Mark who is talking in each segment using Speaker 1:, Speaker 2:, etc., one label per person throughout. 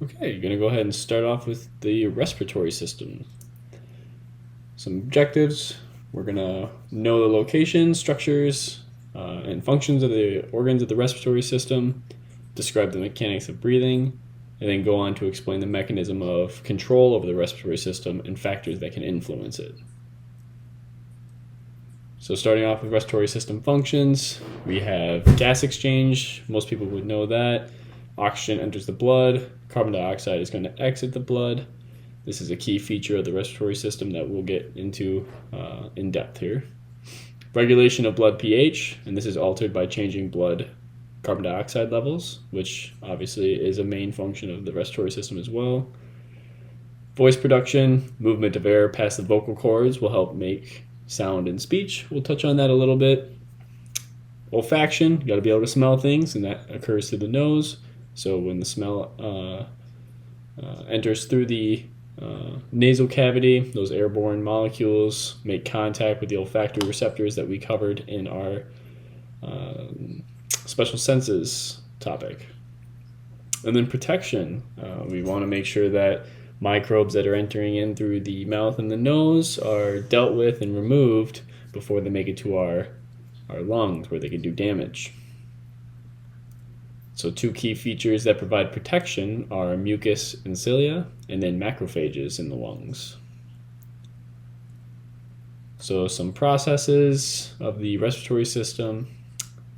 Speaker 1: Okay, you're going to go ahead and start off with the respiratory system. Some objectives. We're going to know the location, structures, and functions of the organs of the respiratory system, describe the mechanics of breathing, and then go on to explain the mechanism of control over the respiratory system and factors that can influence it. So starting off with respiratory system functions, we have gas exchange. Most people would know that. Oxygen enters the blood. Carbon dioxide is going to exit the blood. This is a key feature of the respiratory system that we'll get into in depth here. Regulation of blood pH, and this is altered by changing blood carbon dioxide levels, which obviously is a main function of the respiratory system as well. Voice production, movement of air past the vocal cords will help make sound and speech. We'll touch on that a little bit. Olfaction, you got to be able to smell things, and that occurs through the nose. So when the smell enters through the nasal cavity, those airborne molecules make contact with the olfactory receptors that we covered in our special senses topic. And then protection, we want to make sure that microbes that are entering in through the mouth and the nose are dealt with and removed before they make it to our lungs, where they can do damage. So two key features that provide protection are mucus and cilia, and then macrophages in the lungs. So some processes of the respiratory system.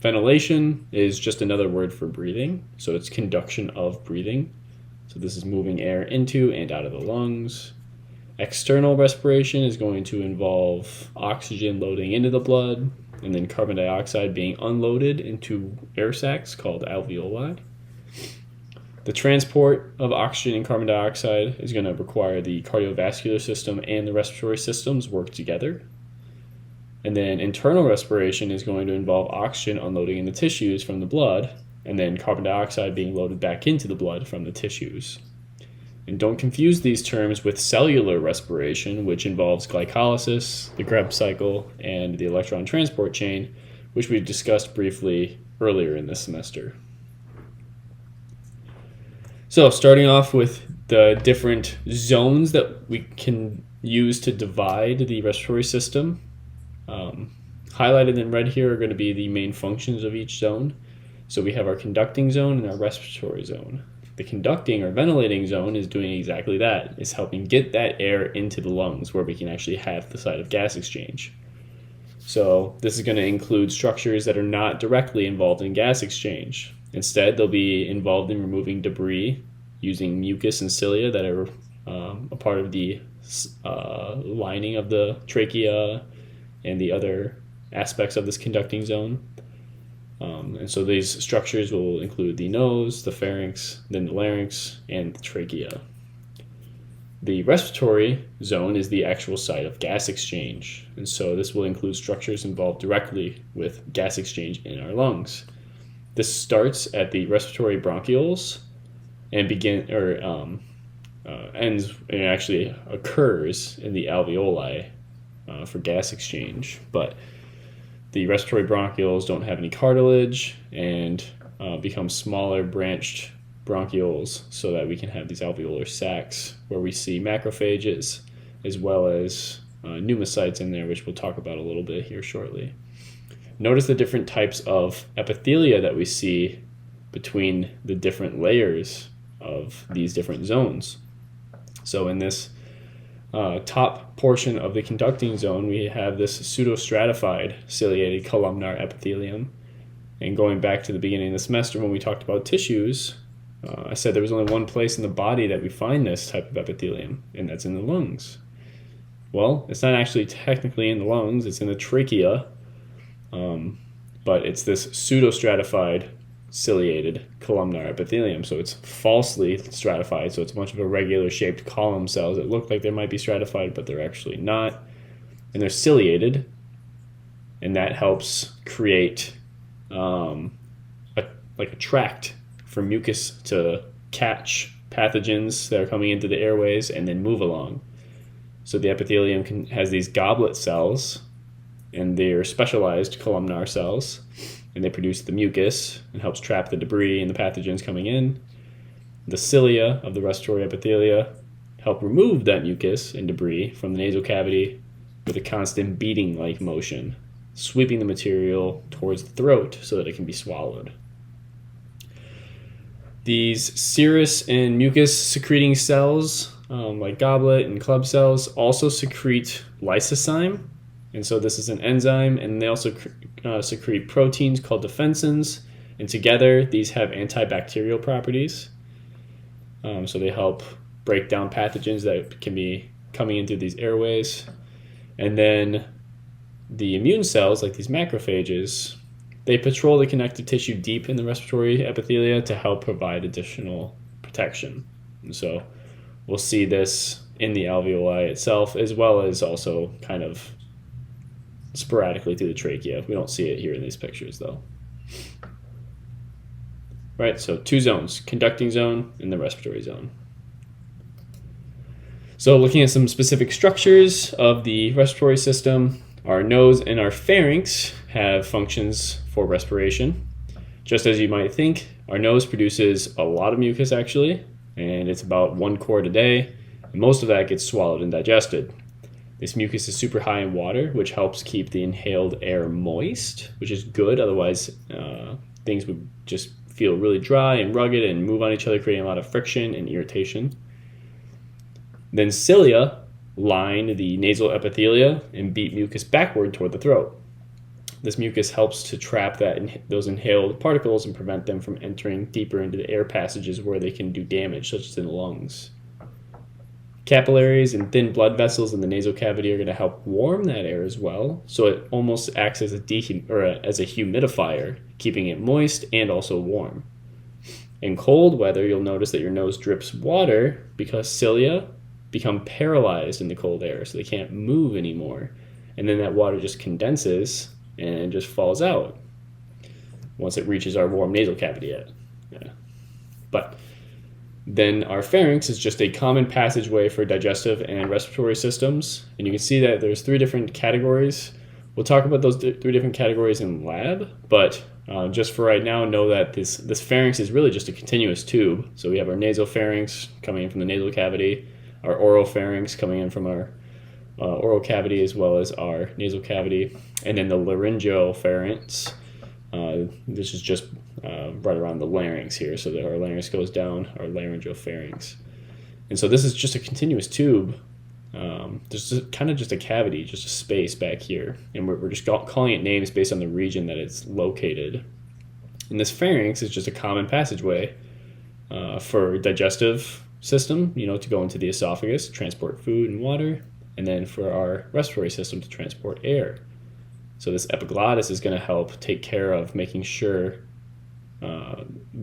Speaker 1: Ventilation is just another word for breathing, so it's conduction of breathing. So this is moving air into and out of the lungs. External respiration is going to involve oxygen loading into the blood, and then carbon dioxide being unloaded into air sacs called alveoli. The transport of oxygen and carbon dioxide is going to require the cardiovascular system and the respiratory systems work together. And then internal respiration is going to involve oxygen unloading in the tissues from the blood, and then carbon dioxide being loaded back into the blood from the tissues. And don't confuse these terms with cellular respiration, which involves glycolysis, the Krebs cycle, and the electron transport chain, which we discussed briefly earlier in this semester. So starting off with the different zones that we can use to divide the respiratory system. Highlighted in red here are going to be the main functions of each zone. So we have our conducting zone and our respiratory zone. The conducting or ventilating zone is doing exactly that. It's helping get that air into the lungs where we can actually have the site of gas exchange. So this is going to include structures that are not directly involved in gas exchange. Instead, they'll be involved in removing debris using mucus and cilia that are a part of the lining of the trachea and the other aspects of this conducting zone. And so these structures will include the nose, the pharynx, then the larynx, and the trachea. The respiratory zone is the actual site of gas exchange, and so this will include structures involved directly with gas exchange in our lungs. This starts at the respiratory bronchioles and ends and actually occurs in the alveoli for gas exchange, but the respiratory bronchioles don't have any cartilage and become smaller branched bronchioles so that we can have these alveolar sacs where we see macrophages as well as pneumocytes in there, which we'll talk about a little bit here shortly. Notice the different types of epithelia that we see between the different layers of these different zones. So in this top portion of the conducting zone, we have this pseudostratified ciliated columnar epithelium. And going back to the beginning of the semester when we talked about tissues, I said there was only one place in the body that we find this type of epithelium, and that's in the lungs. Well, it's not actually technically in the lungs, it's in the trachea, but it's this pseudostratified ciliated columnar epithelium, so it's falsely stratified, so it's a bunch of irregular shaped column cells that look like they might be stratified, but they're actually not, and they're ciliated, and that helps create a tract for mucus to catch pathogens that are coming into the airways and then move along. So the epithelium has these goblet cells, and they're specialized columnar cells, and they produce the mucus and helps trap the debris and the pathogens coming in. The cilia of the respiratory epithelia help remove that mucus and debris from the nasal cavity with a constant beating-like motion, sweeping the material towards the throat so that it can be swallowed. These serous and mucus secreting cells, like goblet and club cells, also secrete lysozyme. And so this is an enzyme, and they also secrete proteins called defensins. And together, these have antibacterial properties. So they help break down pathogens that can be coming into these airways. And then the immune cells, like these macrophages, they patrol the connective tissue deep in the respiratory epithelia to help provide additional protection. And so we'll see this in the alveoli itself, as well as also kind of sporadically through the trachea. We don't see it here in these pictures, though. Right, so two zones, conducting zone and the respiratory zone. So looking at some specific structures of the respiratory system, our nose and our pharynx have functions for respiration. Just as you might think, our nose produces a lot of mucus actually, and it's about 1 quart a day, and most of that gets swallowed and digested. This mucus is super high in water, which helps keep the inhaled air moist, which is good, otherwise things would just feel really dry and rugged and move on each other, creating a lot of friction and irritation. Then cilia line the nasal epithelia and beat mucus backward toward the throat. This mucus helps to trap those inhaled particles and prevent them from entering deeper into the air passages where they can do damage, such as in the lungs. Capillaries and thin blood vessels in the nasal cavity are going to help warm that air as well, so it almost acts as as a humidifier, keeping it moist and also warm. In cold weather, you'll notice that your nose drips water because cilia become paralyzed in the cold air, so they can't move anymore. And then that water just condenses and just falls out once it reaches our warm nasal cavity. But then our pharynx is just a common passageway for digestive and respiratory systems. And you can see that there's 3 different categories. We'll talk about those 3 different categories in lab, but just for right now, know that this pharynx is really just a continuous tube. So we have our nasal pharynx coming in from the nasal cavity, our oral pharynx coming in from our oral cavity as well as our nasal cavity, and then the laryngeal pharynx. This is just right around the larynx here, so that our larynx goes down our laryngeal pharynx. And so this is just a continuous tube. There's kind of just a cavity, just a space back here, and we're just calling it names based on the region that it's located. And this pharynx is just a common passageway for digestive system, to go into the esophagus, transport food and water, and then for our respiratory system to transport air. So this epiglottis is going to help take care of making sure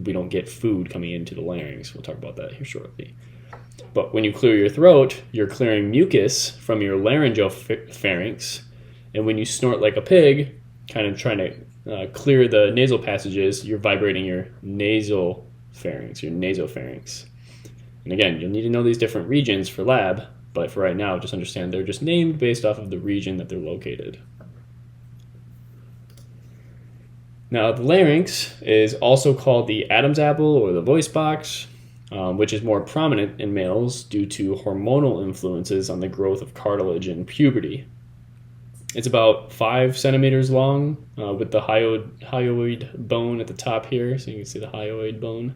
Speaker 1: we don't get food coming into the larynx. We'll talk about that here shortly. But when you clear your throat, you're clearing mucus from your laryngeal pharynx, and when you snort like a pig, kind of trying to clear the nasal passages, you're vibrating your nasal pharynx, your nasopharynx. And again, you'll need to know these different regions for lab, but for right now, just understand they're just named based off of the region that they're located. Now, the larynx is also called the Adam's apple or the voice box, which is more prominent in males due to hormonal influences on the growth of cartilage in puberty. It's about 5 centimeters long with the hyoid bone at the top here, so you can see the hyoid bone.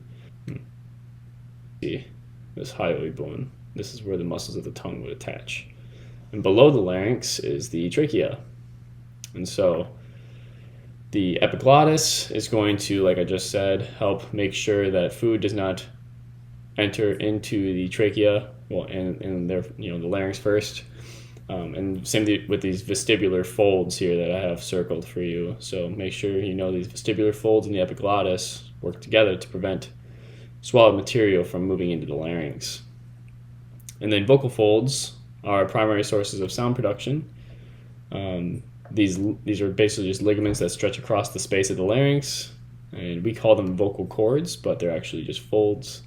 Speaker 1: See this hyoid bone. This is where the muscles of the tongue would attach. And below the larynx is the trachea. And so the epiglottis is going to, like I just said, help make sure that food does not enter into the trachea, and the larynx first. And same with these vestibular folds here that I have circled for you. So make sure you know these vestibular folds in the epiglottis work together to prevent swallowed material from moving into the larynx. And then vocal folds are primary sources of sound production. These are basically just ligaments that stretch across the space of the larynx, and we call them vocal cords, but they're actually just folds.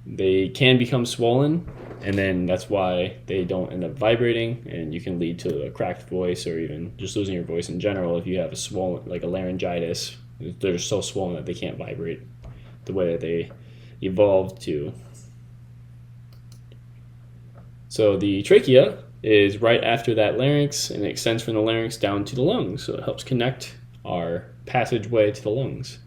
Speaker 1: They can become swollen, and then that's why they don't end up vibrating, and you can lead to a cracked voice or even just losing your voice in general if you have a swollen, like a laryngitis. They're so swollen that they can't vibrate the way that they evolved to. So the trachea is right after that larynx, and it extends from the larynx down to the lungs, so it helps connect our passageway to the lungs.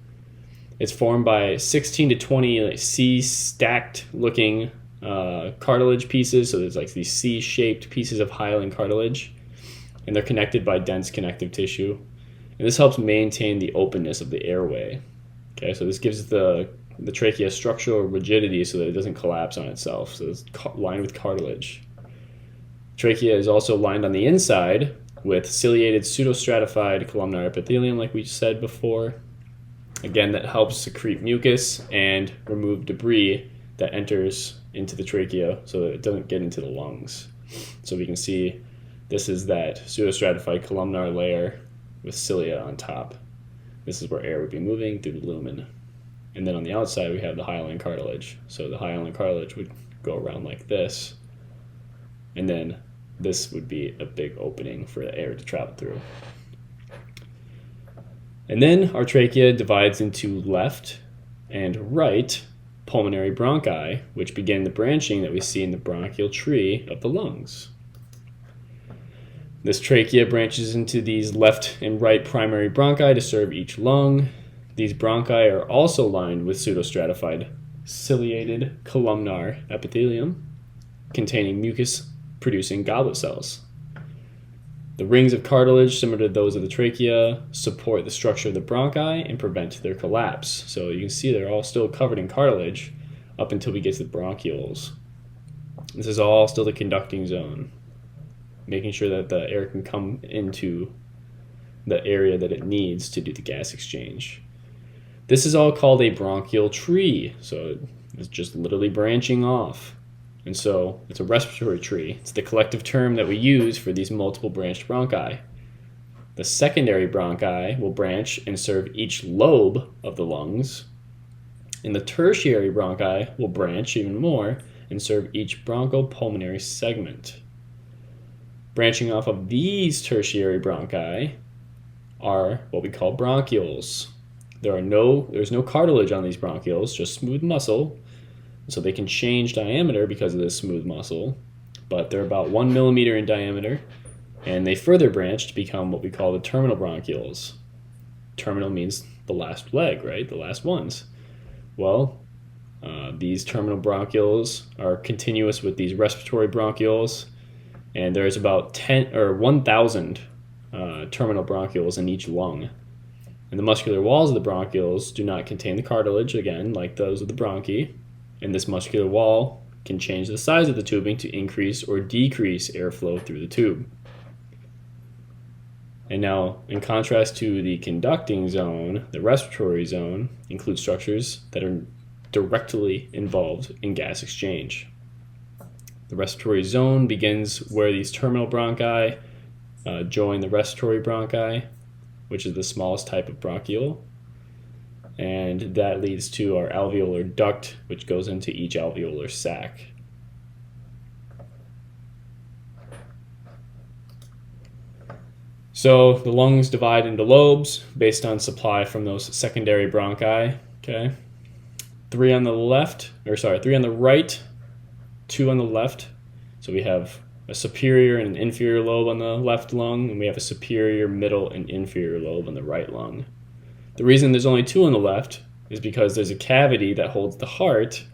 Speaker 1: It's formed by 16 to 20 C-stacked looking cartilage pieces, so there's like these C-shaped pieces of hyaline cartilage, and they're connected by dense connective tissue. And this helps maintain the openness of the airway. Okay, so this gives the trachea structural rigidity so that it doesn't collapse on itself. So it's lined with cartilage. Trachea is also lined on the inside with ciliated pseudostratified columnar epithelium, like we said before. Again, that helps secrete mucus and remove debris that enters into the trachea so that it doesn't get into the lungs. So we can see this is that pseudostratified columnar layer with cilia on top. This is where air would be moving through the lumen. And then on the outside we have the hyaline cartilage. So the hyaline cartilage would go around like this, and then this would be a big opening for the air to travel through. And then our trachea divides into left and right pulmonary bronchi, which begin the branching that we see in the bronchial tree of the lungs. This trachea branches into these left and right primary bronchi to serve each lung. These bronchi are also lined with pseudostratified ciliated columnar epithelium containing mucus-producing goblet cells. The rings of cartilage, similar to those of the trachea, support the structure of the bronchi and prevent their collapse. So you can see they're all still covered in cartilage up until we get to the bronchioles. This is all still the conducting zone, making sure that the air can come into the area that it needs to do the gas exchange. This is all called a bronchial tree, so it's just literally branching off. And so it's a respiratory tree. It's the collective term that we use for these multiple branched bronchi. The secondary bronchi will branch and serve each lobe of the lungs, and the tertiary bronchi will branch even more and serve each bronchopulmonary segment. Branching off of these tertiary bronchi are what we call bronchioles. There's no cartilage on these bronchioles, just smooth muscle. So they can change diameter because of this smooth muscle, but they're about 1 millimeter in diameter, and they further branch to become what we call the terminal bronchioles. Terminal means the last leg, right? The last ones. Well, these terminal bronchioles are continuous with these respiratory bronchioles, and there's about 1,000 terminal bronchioles in each lung. And the muscular walls of the bronchioles do not contain the cartilage, again, like those of the bronchi. And this muscular wall can change the size of the tubing to increase or decrease airflow through the tube. And now, in contrast to the conducting zone, the respiratory zone includes structures that are directly involved in gas exchange. The respiratory zone begins where these terminal bronchi join the respiratory bronchi, which is the smallest type of bronchiole. And that leads to our alveolar duct, which goes into each alveolar sac. So the lungs divide into lobes based on supply from those secondary bronchi. Okay, 3 on the right, 2 on the left. So we have a superior and an inferior lobe on the left lung, and we have a superior, middle, and inferior lobe on the right lung. The reason there's only 2 on the left is because there's a cavity that holds the heart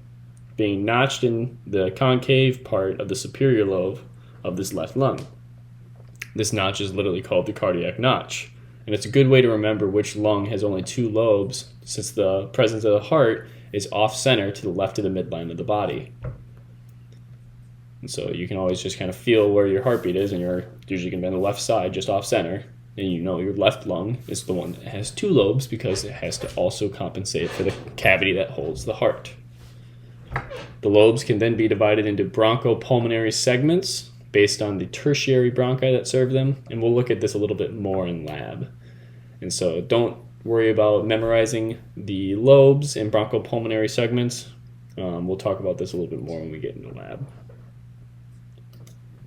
Speaker 1: being notched in the concave part of the superior lobe of this left lung. This notch is literally called the cardiac notch, and it's a good way to remember which lung has only 2 lobes, since the presence of the heart is off-center to the left of the midline of the body. And so you can always just kind of feel where your heartbeat is, and you're usually going to be on the left side, just off-center. And you know your left lung is the one that has 2 lobes because it has to also compensate for the cavity that holds the heart. The lobes can then be divided into bronchopulmonary segments based on the tertiary bronchi that serve them, and we'll look at this a little bit more in lab. And so don't worry about memorizing the lobes and bronchopulmonary segments. We'll talk about this a little bit more when we get into lab.